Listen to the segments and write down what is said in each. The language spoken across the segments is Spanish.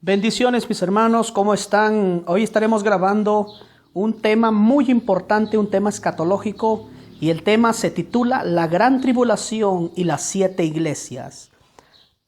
Bendiciones, mis hermanos, ¿cómo están? Hoy estaremos grabando un tema muy importante, un tema escatológico, y el tema se titula La Gran Tribulación y las 7 iglesias.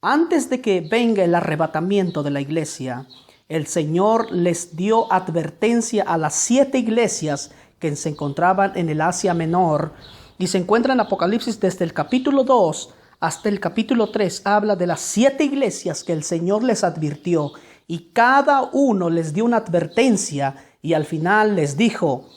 Antes de que venga el arrebatamiento de la iglesia, el Señor les dio advertencia a las 7 iglesias que se encontraban en el Asia Menor, y se encuentra en Apocalipsis desde el capítulo 2 hasta el capítulo 3. Habla de las 7 iglesias que el Señor les advirtió, y cada uno les dio una advertencia, y al final les dijo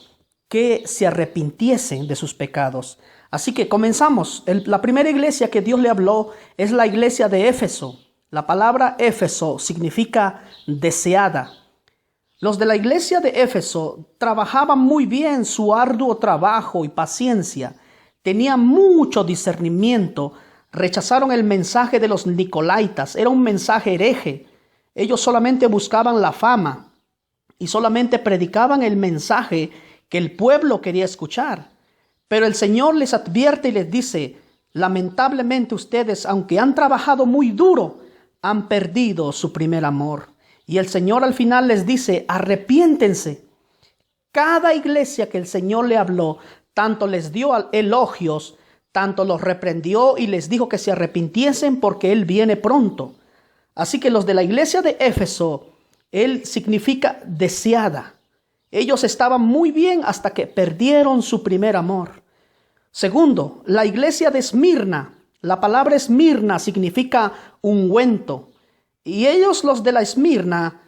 que se arrepintiesen de sus pecados. Así que comenzamos. La primera iglesia que Dios le habló es la iglesia de Éfeso. La palabra Éfeso significa deseada. Los de la iglesia de Éfeso trabajaban muy bien su arduo trabajo y paciencia. Tenían mucho discernimiento. Rechazaron el mensaje de los Nicolaitas. Era un mensaje hereje. Ellos solamente buscaban la fama y solamente predicaban el mensaje que el pueblo quería escuchar. Pero el Señor les advierte y les dice: lamentablemente ustedes, aunque han trabajado muy duro, han perdido su primer amor. Y el Señor al final les dice: arrepiéntense. Cada iglesia que el Señor le habló, tanto les dio elogios, tanto los reprendió y les dijo que se arrepintiesen porque Él viene pronto. Así que los de la iglesia de Éfeso, Él significa deseada. Ellos estaban muy bien hasta que perdieron su primer amor. Segundo, la iglesia de Esmirna. La palabra Esmirna significa ungüento. Y ellos, los de la Esmirna,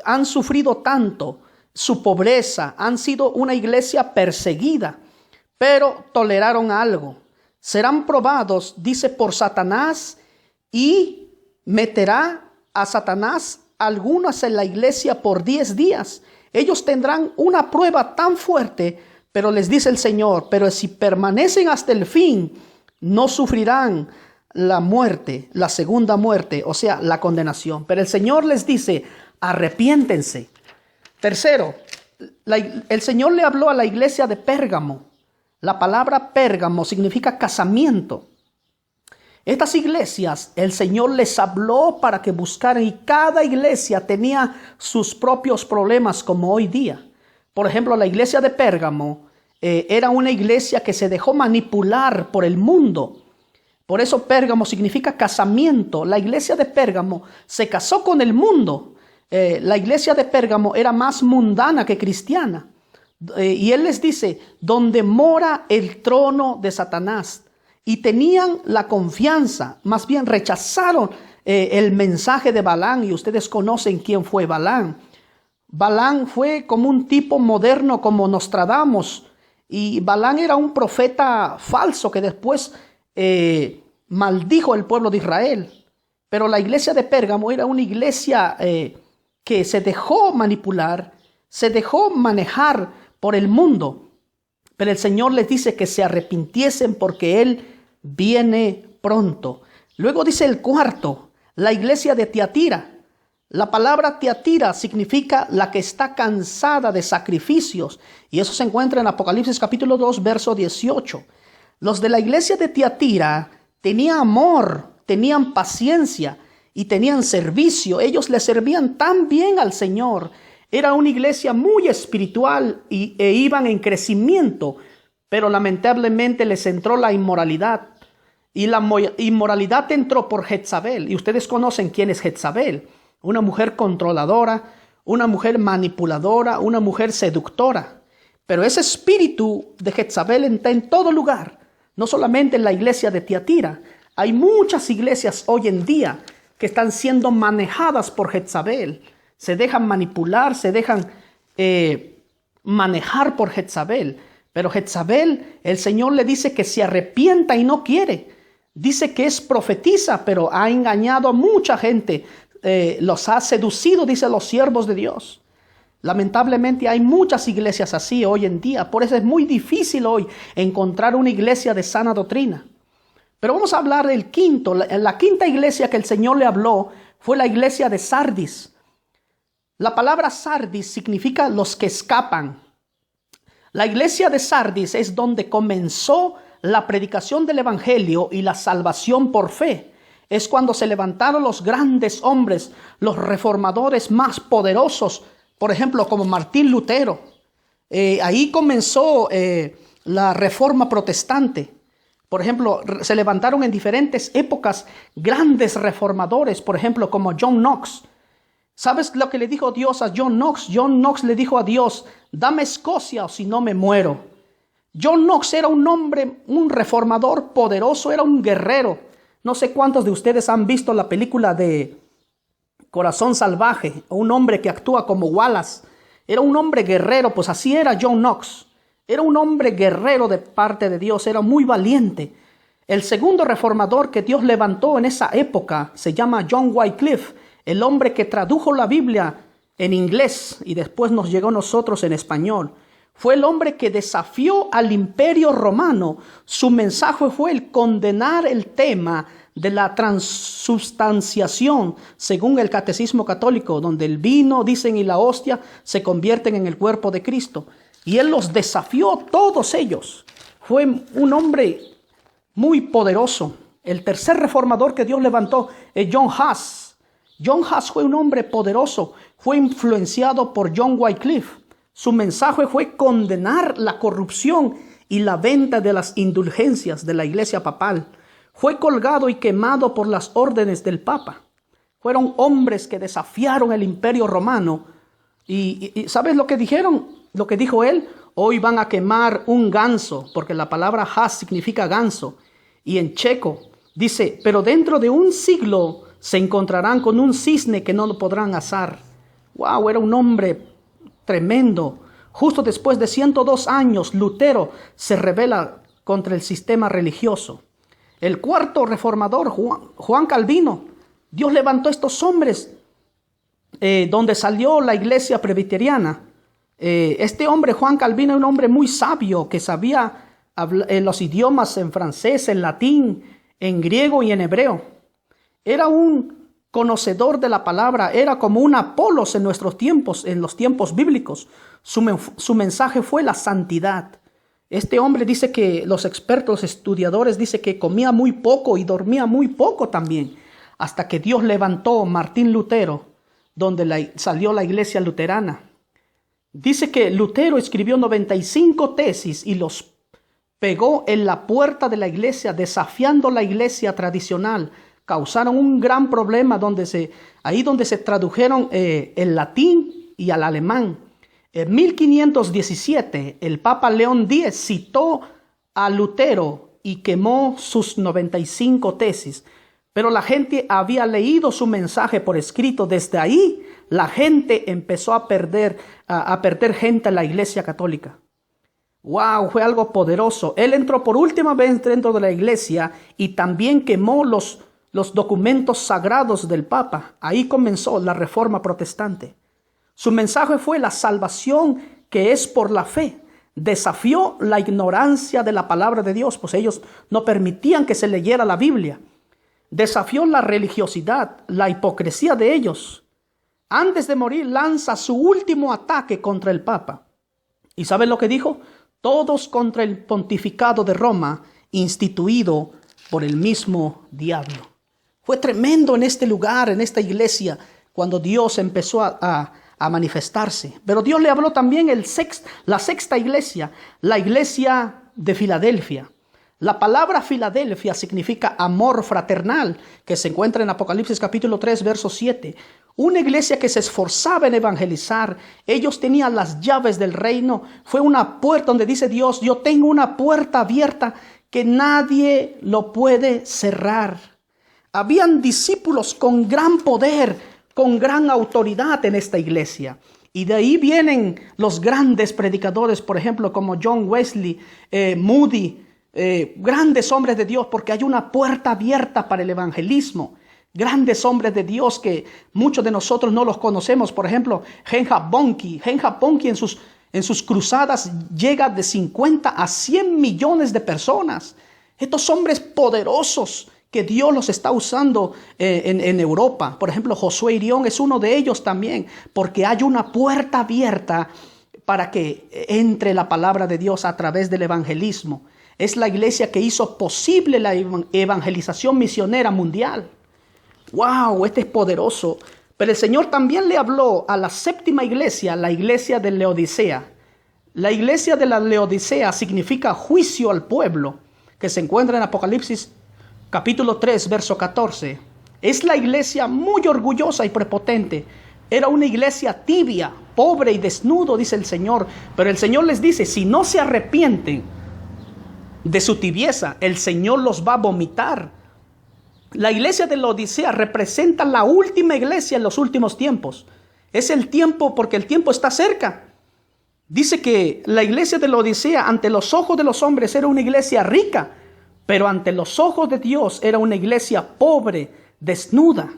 han sufrido tanto su pobreza, han sido una iglesia perseguida, pero toleraron algo. Serán probados, dice, por Satanás, y meterá a Satanás algunas en la iglesia por 10 días. Ellos tendrán una prueba tan fuerte, pero les dice el Señor: pero si permanecen hasta el fin, no sufrirán la muerte, la segunda muerte, o sea, la condenación. Pero el Señor les dice: arrepiéntense. Tercero, el Señor le habló a la iglesia de Pérgamo. La palabra Pérgamo significa casamiento. Estas iglesias, el Señor les habló para que buscaran, y cada iglesia tenía sus propios problemas, como hoy día. Por ejemplo, la iglesia de Pérgamo era una iglesia que se dejó manipular por el mundo. Por eso Pérgamo significa casamiento. La iglesia de Pérgamo se casó con el mundo. La iglesia de Pérgamo era más mundana que cristiana. Y Él les dice: donde mora el trono de Satanás. Y tenían la confianza, más bien rechazaron el mensaje de Balaam. Y ustedes conocen quién fue Balaam. Balaam fue como un tipo moderno como Nostradamus. Y Balaam era un profeta falso que después maldijo al pueblo de Israel. Pero la iglesia de Pérgamo era una iglesia que se dejó manipular, se dejó manejar por el mundo. Pero el Señor les dice que se arrepintiesen porque Él viene pronto. Luego dice el cuarto, la iglesia de Tiatira. La palabra Tiatira significa la que está cansada de sacrificios. Y eso se encuentra en Apocalipsis capítulo 2, verso 18. Los de la iglesia de Tiatira tenían amor, tenían paciencia y tenían servicio. Ellos le servían tan bien al Señor. Era una iglesia muy espiritual e iban en crecimiento. Pero lamentablemente les entró la inmoralidad. Y la inmoralidad entró por Jezabel. Y ustedes conocen quién es Jezabel. Una mujer controladora, una mujer manipuladora, una mujer seductora. Pero ese espíritu de Jezabel está en todo lugar. No solamente en la iglesia de Tiatira. Hay muchas iglesias hoy en día que están siendo manejadas por Jezabel. Se dejan manipular, se dejan manejar por Jezabel. Pero Jezabel, el Señor le dice que se arrepienta y no quiere. Dice que es profetisa, pero ha engañado a mucha gente. Los ha seducido, dice, los siervos de Dios. Lamentablemente hay muchas iglesias así hoy en día. Por eso es muy difícil hoy encontrar una iglesia de sana doctrina. Pero vamos a hablar del quinto. La quinta iglesia que el Señor le habló fue la iglesia de Sardis. La palabra Sardis significa los que escapan. La iglesia de Sardis es donde comenzó la predicación del evangelio y la salvación por fe. Es cuando se levantaron los grandes hombres, los reformadores más poderosos, por ejemplo, como Martín Lutero. Ahí comenzó la reforma protestante. Por ejemplo, se levantaron en diferentes épocas grandes reformadores, por ejemplo, como John Knox. ¿Sabes lo que le dijo Dios a John Knox? John Knox le dijo a Dios: dame Escocia o si no me muero. John Knox era un hombre, un reformador poderoso, era un guerrero. No sé cuántos de ustedes han visto la película de Corazón Salvaje, o un hombre que actúa como Wallace. Era un hombre guerrero, pues así era John Knox. Era un hombre guerrero de parte de Dios, era muy valiente. El segundo reformador que Dios levantó en esa época se llama John Wycliffe, el hombre que tradujo la Biblia en inglés y después nos llegó a nosotros en español. Fue el hombre que desafió al Imperio Romano. Su mensaje fue el condenar el tema de la transubstanciación, según el Catecismo Católico, donde el vino, dicen, y la hostia se convierten en el cuerpo de Cristo. Y él los desafió, todos ellos. Fue un hombre muy poderoso. El tercer reformador que Dios levantó es John Huss. John Huss fue un hombre poderoso. Fue influenciado por John Wycliffe. Su mensaje fue condenar la corrupción y la venta de las indulgencias de la iglesia papal. Fue colgado y quemado por las órdenes del Papa. Fueron hombres que desafiaron el Imperio Romano. Y ¿sabes lo que dijeron? Lo que dijo él: hoy van a quemar un ganso, porque la palabra Haz significa ganso. Y en checo dice: pero dentro de un siglo se encontrarán con un cisne que no lo podrán asar. Wow, era un hombre tremendo. Justo después de 102 años, Lutero se rebela contra el sistema religioso. El cuarto reformador, Juan Calvino. Dios levantó a estos hombres donde salió la iglesia presbiteriana. Este hombre, Juan Calvino, era un hombre muy sabio que sabía los idiomas en francés, en latín, en griego y en hebreo. Era un conocedor de la palabra, era como un Apolos en nuestros tiempos, en los tiempos bíblicos. Su mensaje fue la santidad. Este hombre dice que los expertos, estudiadores, dice que comía muy poco y dormía muy poco también, hasta que Dios levantó Martín Lutero, donde salió la iglesia luterana. Dice que Lutero escribió 95 tesis y los pegó en la puerta de la iglesia, desafiando la iglesia tradicional. Causaron un gran problema ahí donde se tradujeron el latín y al alemán. En 1517, el Papa León X citó a Lutero y quemó sus 95 tesis. Pero la gente había leído su mensaje por escrito. Desde ahí, la gente empezó a perder gente en la iglesia católica. ¡Wow! Fue algo poderoso. Él entró por última vez dentro de la iglesia y también quemó los documentos sagrados del Papa. Ahí comenzó la reforma protestante. Su mensaje fue la salvación que es por la fe. Desafió la ignorancia de la palabra de Dios, pues ellos no permitían que se leyera la Biblia. Desafió la religiosidad, la hipocresía de ellos. Antes de morir, lanza su último ataque contra el Papa. ¿Y saben lo que dijo? Todos contra el pontificado de Roma, instituido por el mismo diablo. Fue tremendo en este lugar, en esta iglesia, cuando Dios empezó a manifestarse. Pero Dios le habló también la sexta iglesia, la iglesia de Filadelfia. La palabra Filadelfia significa amor fraternal, que se encuentra en Apocalipsis capítulo 3, verso 7. Una iglesia que se esforzaba en evangelizar. Ellos tenían las llaves del reino. Fue una puerta donde dice Dios: yo tengo una puerta abierta que nadie lo puede cerrar. Habían discípulos con gran poder, con gran autoridad en esta iglesia. Y de ahí vienen los grandes predicadores, por ejemplo, como John Wesley, Moody, grandes hombres de Dios, porque hay una puerta abierta para el evangelismo. Grandes hombres de Dios que muchos de nosotros no los conocemos. Por ejemplo, Reinhard Bonnke. Reinhard Bonnke en sus cruzadas llega de 50 a 100 millones de personas. Estos hombres poderosos que Dios los está usando en Europa. Por ejemplo, Josué Irión es uno de ellos también, porque hay una puerta abierta para que entre la palabra de Dios a través del evangelismo. Es la iglesia que hizo posible la evangelización misionera mundial. ¡Wow! Este es poderoso. Pero el Señor también le habló a la séptima iglesia, la iglesia de Laodicea. La iglesia de la Laodicea significa juicio al pueblo, que se encuentra en Apocalipsis capítulo 3, verso 14. Es la iglesia muy orgullosa y prepotente. Era una iglesia tibia, pobre y desnudo, dice el Señor. Pero el Señor les dice, si no se arrepienten de su tibieza, el Señor los va a vomitar. La iglesia de Laodicea representa la última iglesia en los últimos tiempos. Es el tiempo, porque el tiempo está cerca. Dice que la iglesia de Laodicea ante los ojos de los hombres era una iglesia rica, pero ante los ojos de Dios era una iglesia pobre, desnuda.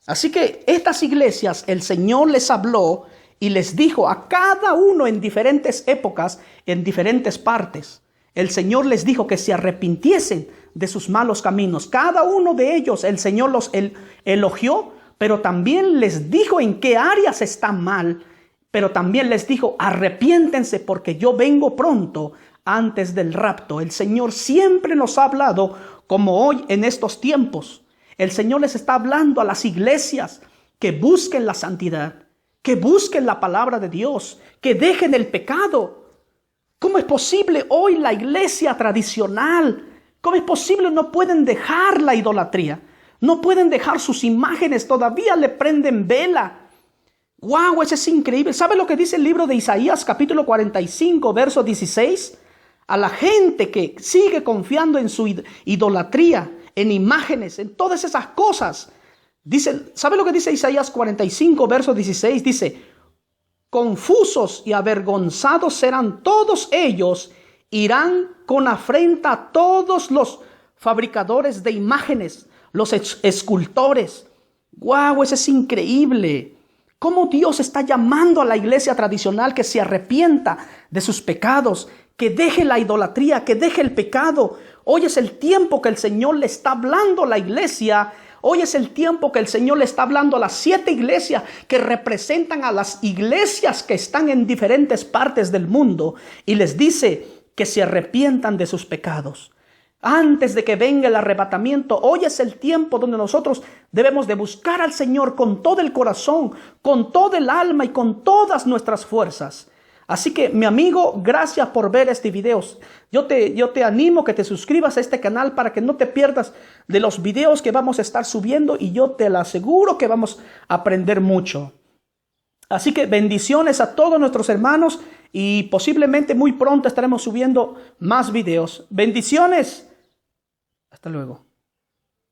Así que estas iglesias el Señor les habló y les dijo a cada uno en diferentes épocas, en diferentes partes. El Señor les dijo que se arrepintiesen de sus malos caminos. Cada uno de ellos el Señor los elogió, pero también les dijo en qué áreas están mal. Pero también les dijo, arrepiéntense porque yo vengo pronto antes del rapto. El Señor siempre nos ha hablado como hoy en estos tiempos. El Señor les está hablando a las iglesias que busquen la santidad, que busquen la palabra de Dios, que dejen el pecado. ¿Cómo es posible hoy la iglesia tradicional? ¿Cómo es posible? No pueden dejar la idolatría. No pueden dejar sus imágenes. Todavía le prenden vela. ¡Wow! Eso es increíble. ¿Sabe lo que dice el libro de Isaías, capítulo 45, verso 16? A la gente que sigue confiando en su idolatría, en imágenes, en todas esas cosas. Dice, ¿sabe lo que dice Isaías 45, verso 16? Dice, confusos y avergonzados serán todos ellos, irán con afrenta a todos los fabricadores de imágenes, los escultores. ¡Wow! Eso es increíble. Cómo Dios está llamando a la iglesia tradicional que se arrepienta de sus pecados, que deje la idolatría, que deje el pecado. Hoy es el tiempo que el Señor le está hablando a la iglesia. Hoy es el tiempo que el Señor le está hablando a las 7 iglesias que representan a las iglesias que están en diferentes partes del mundo. Y les dice que se arrepientan de sus pecados. Antes de que venga el arrebatamiento, hoy es el tiempo donde nosotros debemos de buscar al Señor con todo el corazón, con todo el alma y con todas nuestras fuerzas. Así que, mi amigo, gracias por ver este video. Yo te animo que te suscribas a este canal para que no te pierdas de los videos que vamos a estar subiendo y yo te lo aseguro que vamos a aprender mucho. Así que bendiciones a todos nuestros hermanos y posiblemente muy pronto estaremos subiendo más videos. Bendiciones. Hasta luego.